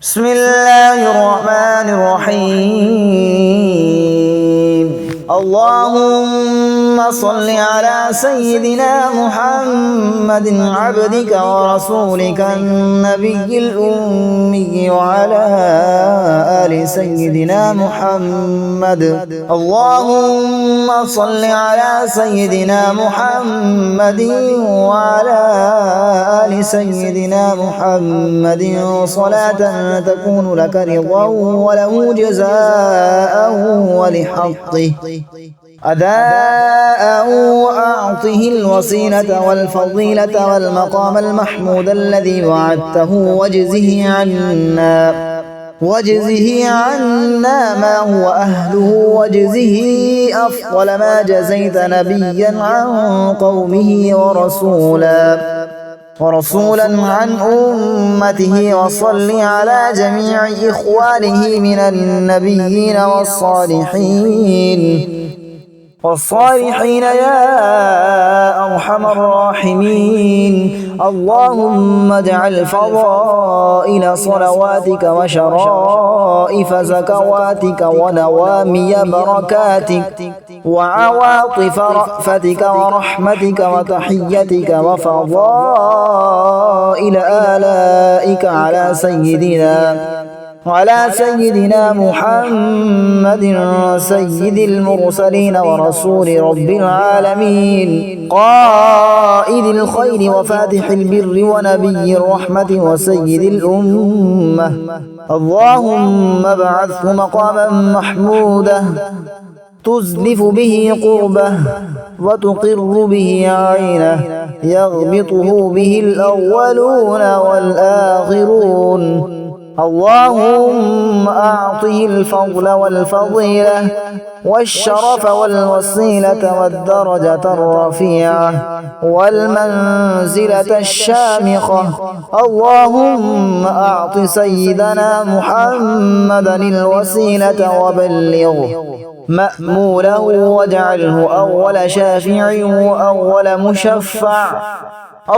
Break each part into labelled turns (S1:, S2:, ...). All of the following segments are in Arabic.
S1: بسم الله الرحمن الرحيم. اللهم صل على سيدنا محمد عبدك ورسولك النبي الأمي وعلى آل سيدنا محمد. اللهم صل على سيدنا محمد وعلى آل سيدنا محمد صلاة تكون لك رضا وله جزاء ولحقه أداء، وأعطه الوسيلة والفضيلة والمقام المحمود الذي وعدته، واجزه عنا ما هو أهله، واجزه أفضل ما جزيت نبيا عن قومه ورسولا عن أمته. وصل على جميع إخوانه من النبيين والصالحين يا أرحم الراحمين. اللهم اجعل فضائل صلواتك وشرائف زكواتك ونوامي بركاتك وعواطف رأفتك ورحمتك وتحيتك وفضائل آلائك على سيدنا محمد سيد المرسلين ورسول رب العالمين، قائد الخير وفاتح البر ونبي الرحمة وسيد الأمة. اللهم ابعثه مقاما محمودا تزلف به قربه وتقر به عينه، يغبطه به الأولون والآخرون. اللهم أعطه الفضل والفضيلة والشرف والوسيلة والدرجة الرفيعة والمنزلة الشامخة. اللهم أعط سيدنا محمدا الوسيلة وبلغه مأموله، واجعله أول شافع وأول مشفع.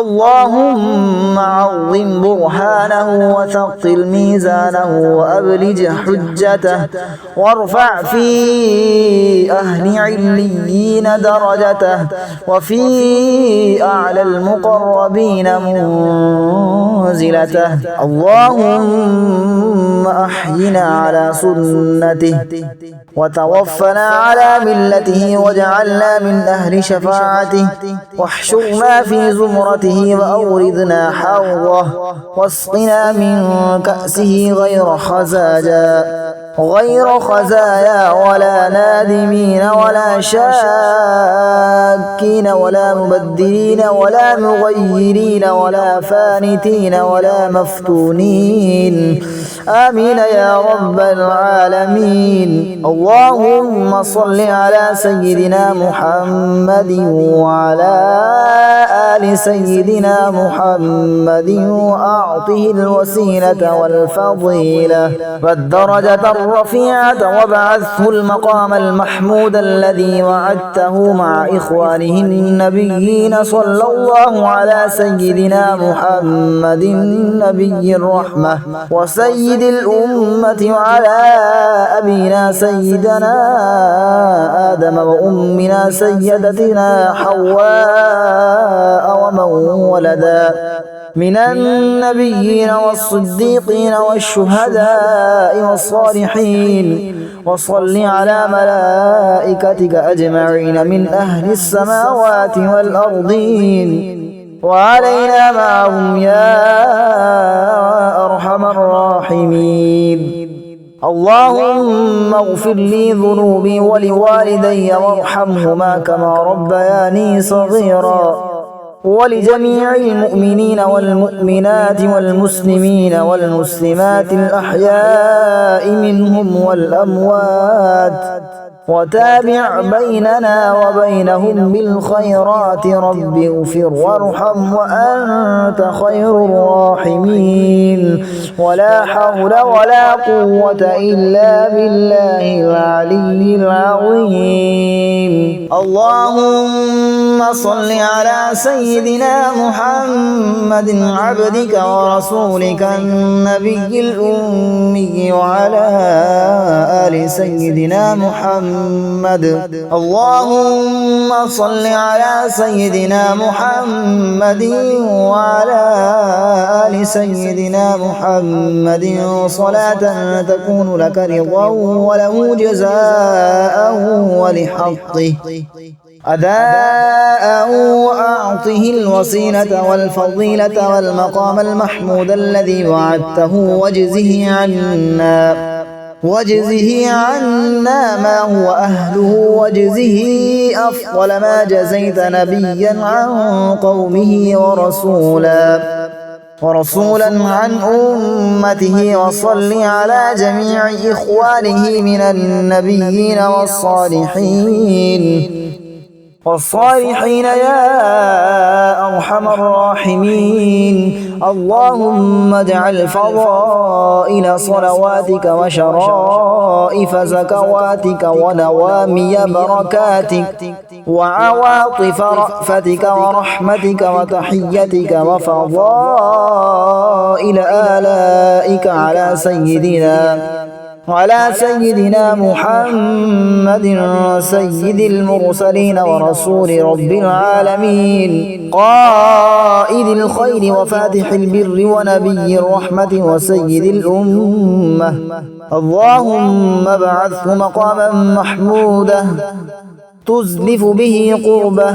S1: اللهم عظم برهانه وثقل ميزانه وأبلج حجته، وارفع في أهل عليين درجته، وفي أعلى المقربين منزلته. اللهم أحينا على سنته وتوفنا على ملته، واجعلنا من أهل شفاعته، واحشرنا في زمرته وأوردنا حوضه، واسقنا من كأسه غير خزايا ولا نادمين ولا شاكين ولا مبدلين ولا مغيرين ولا فانتين ولا مفتونين. آمين يا رب العالمين. اللهم صل على سيدنا محمد وعلى آل سيدنا محمد، وأعطه الوسيلة والفضيلة والدرجة الرفيعة، وابعثه المقام المحمود الذي وعدته مع إخوانه النبيين. صلى الله على سيدنا محمد نبي الرحمة وسيد الأمة، وعلى أبينا سيدنا آدم وأمنا سيدتنا حواء ومن ولدا من النبيين والصديقين والشهداء والصالحين. وصل على ملائكتك أجمعين من أهل السماوات والأرضين، وعلينا معهم يا أرحم الراحمين. اللهم اغفر لي ذنوبي ولوالدي وارحمهما كما ربياني صغيرا، ولجميع المؤمنين والمؤمنات والمسلمين والمسلمات الأحياء منهم والأموات. وتابع بيننا وبينهم بالخيرات رب اغفر وارحم وأنت خير الراحمين. ولا حول ولا قوة إلا بالله العلي العظيم. اللهم صل على سيدنا محمد عبدك ورسولك النبي الأمي وعلى آل سيدنا محمد. اللهم صل على سيدنا محمد وعلى آل سيدنا محمد صلاة تكون لك رضا وله جزاء ولحقه أداء وأعطه الوسيلة والفضيلة والمقام المحمود الذي وعدته واجزه عنا ما هو أهله واجزه أفضل ما جزيت نبيا عن قومه ورسولا عن أمته. وصل على جميع إخوانه من النبيين والصالحين يا أرحم الراحمين. اللهم اجعل فضائل صلواتك وشرائف زكواتك ونوامي بركاتك وعواطف رأفتك ورحمتك وتحيتك وفضائل آلائك على سيدنا محمد سيد المرسلين ورسول رب العالمين قائد الخير وفاتح البر ونبي الرحمة وسيد الأمة. اللهم ابعثه مقاما محمودا تزلف به قربه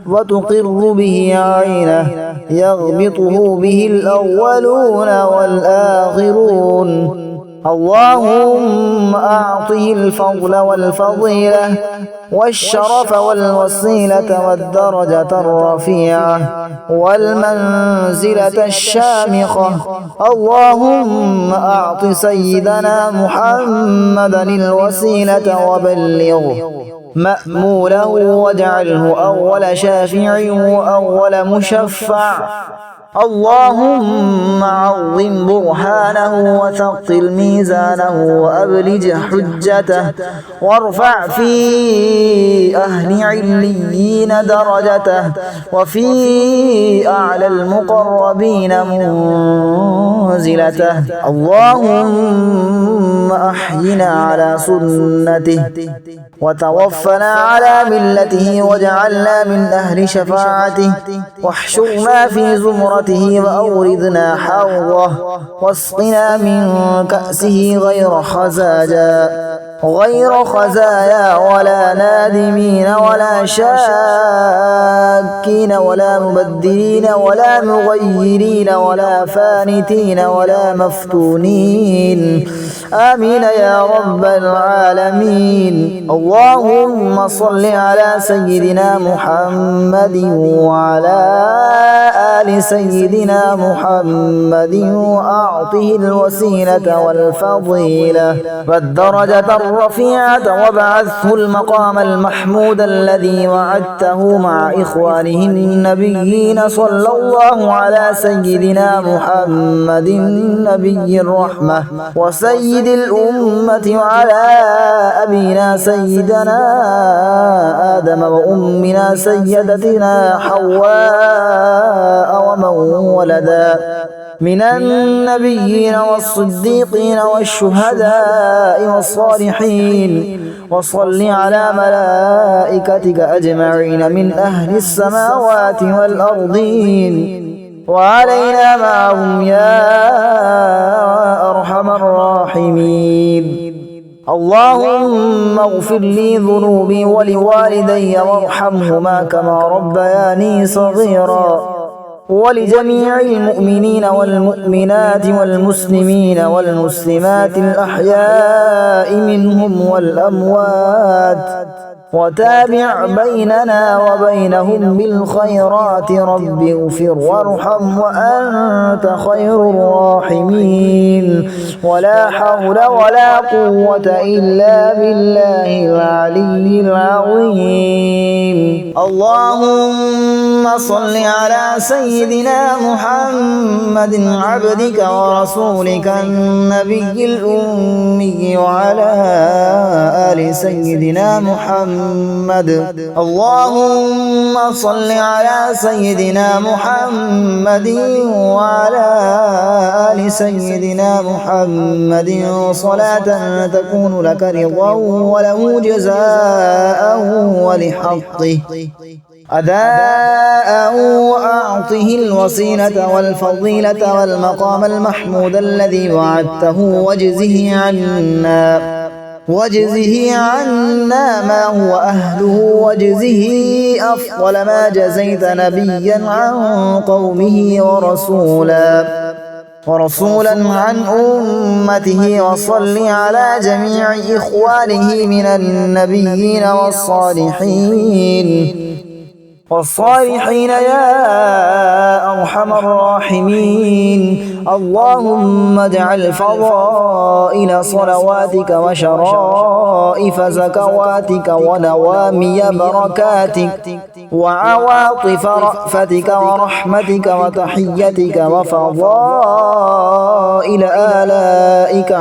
S1: وتقر به عينه يغبطه به الأولون والآخرون. اللهم أعطه الفضل والفضيلة والشرف والوسيلة والدرجة الرفيعة والمنزلة الشامخة. اللهم أعط سيدنا محمدا الوسيلة وبلغه مأموله واجعله أول شافع وأول مشفع. اللهم عظم برهانه وثقل ميزانه وأبلج حجته وارفع في أهل عليين درجته وفي أعلى المقربين منزلته. اللهم أحينا على سنته وتوفنا على ملته واجعلنا من أهل شفاعته واحشرنا في زمرته وأوردنا حوضه واسقنا من كأسه غير خزايا ولا نادمين ولا شاكين ولا مبدلين ولا مغيرين ولا فانتين ولا مفتونين. آمين يا رب العالمين. اللهم صل على سيدنا محمد وعلى آل سيدنا محمد وأعطه الوسيلة والفضيلة والدرجة الرفيعة وابعثه المقام المحمود الذي وعدته مع إخوانه النبيين. صلى الله على سيدنا محمد نبي الرحمة وسيد الأمة وعلى أبينا سيدنا آدم وأمنا سيدتنا حواء ومن ولدا من النبيين والصديقين والشهداء والصالحين. وصل على ملائكتك أجمعين من أهل السماوات والأرضين وعلينا معهم يا أرحم الراحمين. اللهم اغفر لي ذنوبي ولوالدي وارحمهما كما ربياني صغيرا ولجميع المؤمنين والمؤمنات والمسلمين والمسلمات الأحياء منهم والأموات. وتابع بيننا وبينهم بالخيرات رب اغفر وارحم وأنت خير الراحمين. ولا حول ولا قوة إلا بالله العلي العظيم. اللهم صل على سيدنا محمد عبدك ورسولك النبي الأمي وعلى آل سيدنا محمد. اللهم صل على سيدنا محمد وعلى آل سيدنا محمد صلاة تكون لك رضا وله جزاء ولحقه أداء، وأعطه الوسيلة والفضيلة والمقام المحمود الذي وعدته، واجزه عنا ما هو أهله، واجزه أفضل ما جزيت نبيا عن قومه ورسولا عن أمته. وصل على جميع إخوانه من النبيين والصالحين يا أرحم الراحمين. اللهم اجعل فضائل صلواتك وشرائف زكواتك ونوامي بركاتك وعواطف رأفتك ورحمتك وتحيتك وفضائل آلائك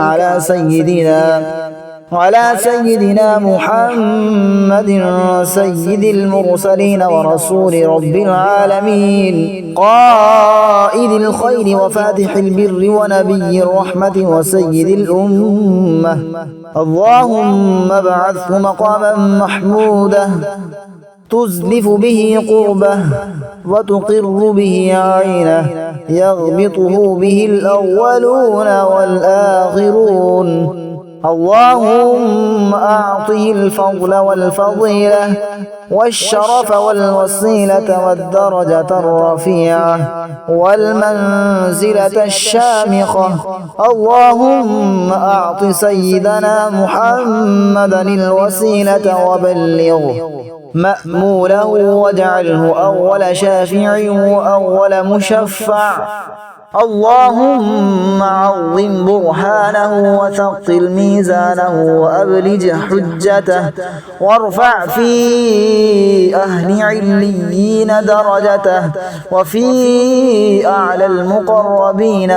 S1: على سيدنا محمد سيد المرسلين ورسول رب العالمين، قائد الخير وفاتح البر ونبي الرحمة وسيد الأمة. اللهم ابعثه مقاما محمودا تزلف به قربه وتقر به عينه، يغبطه به الأولون والآخرون. اللهم أعطه الفضل والفضيلة والشرف والوسيلة والدرجة الرفيعة والمنزلة الشامخة. اللهم أعط سيدنا محمدا الوسيلة وبلغه مأموله، واجعله أول شافع وأول مشفع. اللهم عظم برهانه وثقل ميزانه وأبلج حجته، وارفع في أهل عليين درجته، وفي أعلى المقربين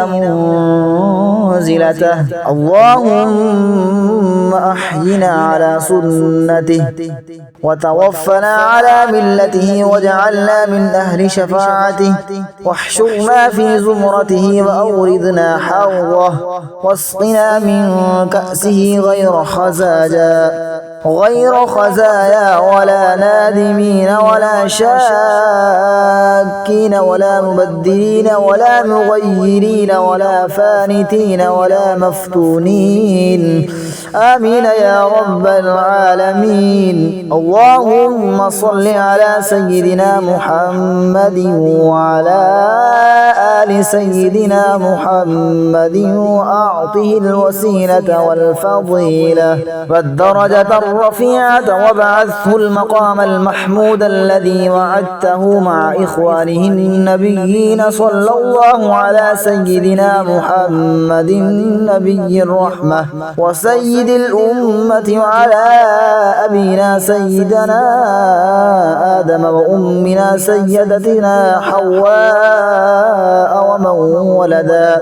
S1: منزلته. اللهم أحينا على سنته وتوفنا على ملته، واجعلنا من أهل شفاعته، واحشرنا في زمرته وأوردنا حوضه، واسقنا من كأسه غير خزايا ولا نادمين ولا شاكين ولا مبدلين ولا مغيرين ولا فانتين ولا مفتونين. آمين يا رب العالمين. اللهم صل على سيدنا محمد وعلى آل سيدنا محمد، وأعطه الوسيلة والفضيلة والدرجة الرفيعة، وابعثه المقام المحمود الذي وعدته مع إخوانه النبيين. صلى الله على سيدنا محمد نبي الرحمة وسيد الأمة، وعلى أبينا سيدنا آدم وأمنا سيدتنا حواء ومن ولدا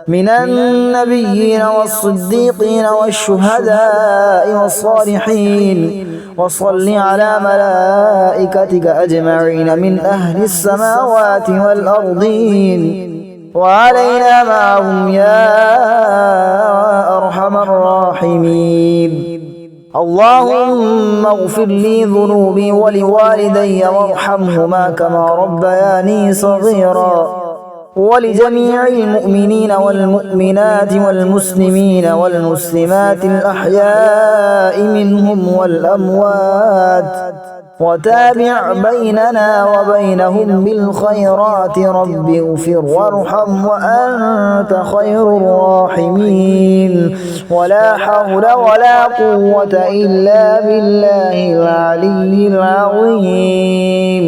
S1: من النبيين والصديقين والشهداء والصالحين. وصل على ملائكتك أجمعين من أهل السماوات والأرضين، وعلينا معهم يا أرحم الراحمين. اللهم اغفر لي ذنوبي ولوالدي وارحمهما كما ربياني صغيرا، ولجميع المؤمنين والمؤمنات والمسلمين والمسلمات الأحياء منهم والأموات، وتابع بيننا وبينهم بالخيرات. رب اغفر وارحم وأنت خير الراحمين. ولا حول ولا قوة إلا بالله العلي العظيم.